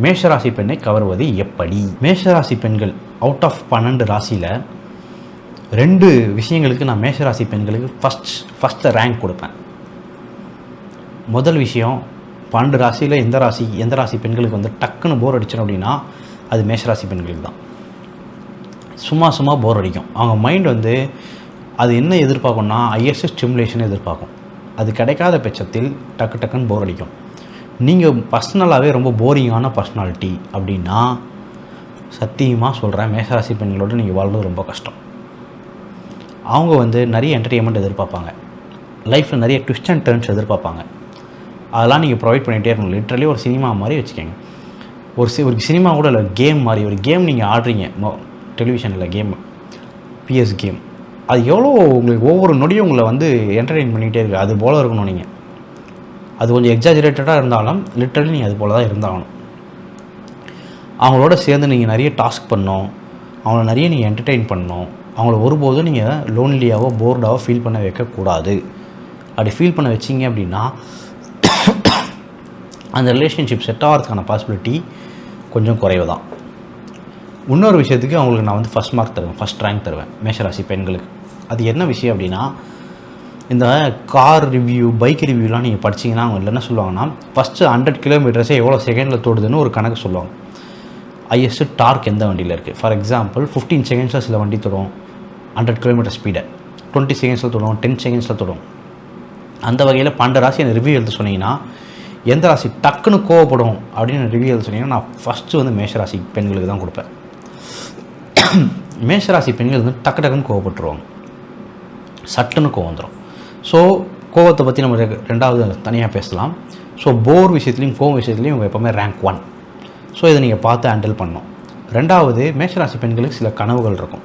மேஷராசி பெண்ணை கவர்வது எப்படி? மேஷராசி பெண்கள் அவுட் ஆஃப் 12 ராசியில் 2 விஷயங்களுக்கு நான் மேஷராசி பெண்களுக்கு ஃபஸ்ட்டு ரேங்க் கொடுப்பேன். முதல் விஷயம், 12 ராசியில் எந்த ராசி பெண்களுக்கு வந்து டக்குன்னு போர் அடிச்சிடும் அப்படின்னா அது மேஷராசி பெண்களுக்கு தான். சும்மா போர் அடிக்கும். அவங்க மைண்ட் வந்து அது என்ன எதிர்பார்க்கும்னா ஹையஸ்ட் ஸ்டிமுலேஷன் எதிர்பார்க்கும். அது கிடைக்காத பட்சத்தில் டக்குன்னு போர் அடிக்கும். நீங்கள் பர்சனலாகவே ரொம்ப போரிங்கான பர்சனாலிட்டி அப்படின்னா சத்தியமாக சொல்கிறேன், மேஷராசி பெண்களோடு நீங்கள் வாழ்றது ரொம்ப கஷ்டம். அவங்க வந்து நிறைய என்டர்டெயின்மெண்ட் எதிர்பார்ப்பாங்க, லைஃப்பில் நிறைய ட்விஸ்ட் அண்ட் டர்ன்ஸ் எதிர்பார்ப்பாங்க. அதெல்லாம் நீங்கள் ப்ரொவைட் பண்ணிகிட்டே இருக்கணும். லிட்ரலி ஒரு சினிமா மாதிரி வச்சுக்கோங்க. ஒரு சினிமா கூட இல்லை, கேம் மாதிரி. ஒரு கேம் நீங்கள் ஆடுறீங்க டெலிவிஷனில், பிஎஸ் கேம். அது எவ்வளோ உங்களுக்கு ஒவ்வொரு நொடியும் உங்களை வந்து என்டர்டெயின் பண்ணிகிட்டே இருக்குது. அது போல் இருக்கணும் நீங்கள். அது கொஞ்சம் எக்ஸாஜரேட்டடாக இருந்தாலும் லிட்ரலி நீங்கள் அது போல் தான் இருந்தாகணும். அவங்களோட சேர்ந்து நீங்கள் நிறைய டாஸ்க் பண்ணணும், அவங்கள நிறைய நீங்கள் என்டர்டெயின் பண்ணணும். அவங்கள ஒருபோதும் நீங்கள் லோன்லியாவோ போர்டாவோ ஃபீல் பண்ண வைக்கக்கூடாது. அப்படி ஃபீல் பண்ண வச்சிங்க அப்படின்னா அந்த ரிலேஷன்ஷிப் செட் ஆகிறதுக்கான பாசிபிலிட்டி கொஞ்சம் குறைவு தான். இன்னொரு விஷயத்துக்கு அவங்களுக்கு நான் வந்து ஃபஸ்ட் ரேங்க் தருவேன் மேஷராசி பெண்களுக்கு. அது என்ன விஷயம் அப்படின்னா, இந்த கார் ரிவ்யூ, பைக் ரிவ்யூலாம் நீங்கள் படிச்சிங்கன்னா அவங்க என்ன சொல்லுவாங்கன்னா, ஃபஸ்ட்டு 100 கிலோமீட்டர்ஸே எவ்வளோ செகண்டில் தொடுதுன்னு ஒரு கணக்கு சொல்லுவாங்க. ஹையஸ்ட் டார்க் எந்த வண்டியில் இருக்குது. ஃபார் எக்ஸாம்பிள் 15 செகண்ட்ஸில் சில வண்டி தொடும் 100 கிலோமீட்டர் ஸ்பீடை, 20 செகண்ட்ஸில் தொடும், 10 செகண்ட்ஸில் தொடும். அந்த வகையில் 12 ராசி எனக்கு ரிவ்யூ எழுத சொன்னீங்கன்னா எந்த ராசி டக்குன்னு கோவப்படும் அப்படின்னு ரிவ்யூ எழுத சொன்னீங்கன்னா நான் ஃபஸ்ட்டு வந்து மேஷராசி பெண்களுக்கு தான் கொடுப்பேன். மேஷராசி பெண்கள் வந்து டக்குன்னு கோவப்பட்டுருவாங்க, சட்டுன்னு கோவம் வந்துடும். ஸோ கோவத்தை பற்றி நம்ம ரெண்டாவது தனியாக பேசலாம். ஸோ போர் விஷயத்துலையும் கோவம் விஷயத்துலையும் இவங்க எப்போவுமே ரேங்க் 1. ஸோ இதை நீங்கள் பார்த்து ஹேண்டில் பண்ணணும். ரெண்டாவது, மேஷராசி பெண்களுக்கு சில கனவுகள் இருக்கும்.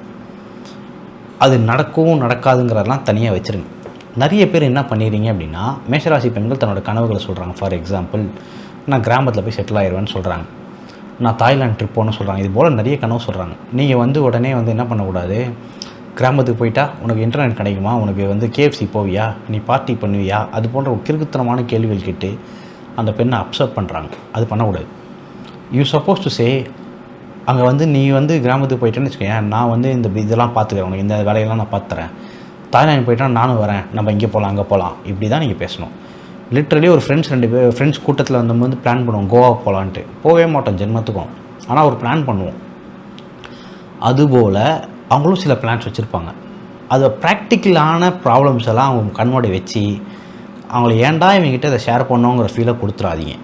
அது நடக்கவும் நடக்காதுங்கிறதெல்லாம் தனியாக வச்சுருங்க. நிறைய பேர் என்ன பண்ணிடுறீங்க அப்படின்னா, மேஷராசி பெண்கள் தன்னோட கனவுகளை சொல்கிறாங்க. ஃபார் எக்ஸாம்பிள், நான் கிராமத்தில் போய் செட்டில் ஆயிடுவேன்னு சொல்கிறாங்க, நான் தாய்லாந்து ட்ரிப் போகணும்னு சொல்கிறாங்க. இது போல் நிறைய கனவு சொல்கிறாங்க. நீங்கள் வந்து உடனே வந்து என்ன பண்ணக்கூடாது, கிராமத்துக்கு போயிட்டா உனக்கு இன்டர்நெட் கிடைக்குமா, உனக்கு வந்து KFC போவியா, நீ பார்ட்டி பண்ணுவியா, அது போன்ற ஒரு கிறுக்குத்தனமான கேள்விகள் கேட்டு அந்த பெண்ணை அப்செட் பண்ணுறாங்க. அது பண்ணக்கூடாது. யூ சப்போஸ் டு சே, அங்கே வந்து நீ வந்து கிராமத்துக்கு போயிட்டேன்னு வச்சுக்கோங்க, நான் வந்து இதெல்லாம் பார்த்துக்கிறேன், உனக்கு இந்த வேலையெல்லாம் நான் பார்த்துறேன். தாய்லாந்து போயிட்டா நானும் வரேன், நம்ம இங்கே போகலாம் அங்கே போகலாம், இப்படி தான் நீங்கள் பேசணும். லிட்ரலி ஒரு ஃப்ரெண்ட்ஸ் கூட்டத்தில் வந்து பிளான் பண்ணுவோம் கோவா போகலான்ட்டு, போகவே மாட்டோம் ஜென்மத்துக்கும், ஆனால் ஒரு பிளான் பண்ணுவோம். அதுபோல் அவங்களும் சில பிளான்ஸ் வச்சுருப்பாங்க. அது ப்ராக்டிக்கலான ப்ராப்ளம்ஸ் எல்லாம் அவங்க கண்முன்னாடி வச்சு அவங்கள ஏன்டா இவங்ககிட்ட இதை ஷேர் பண்ணோங்கிற ஃபீலை கொடுத்துடாதீங்க.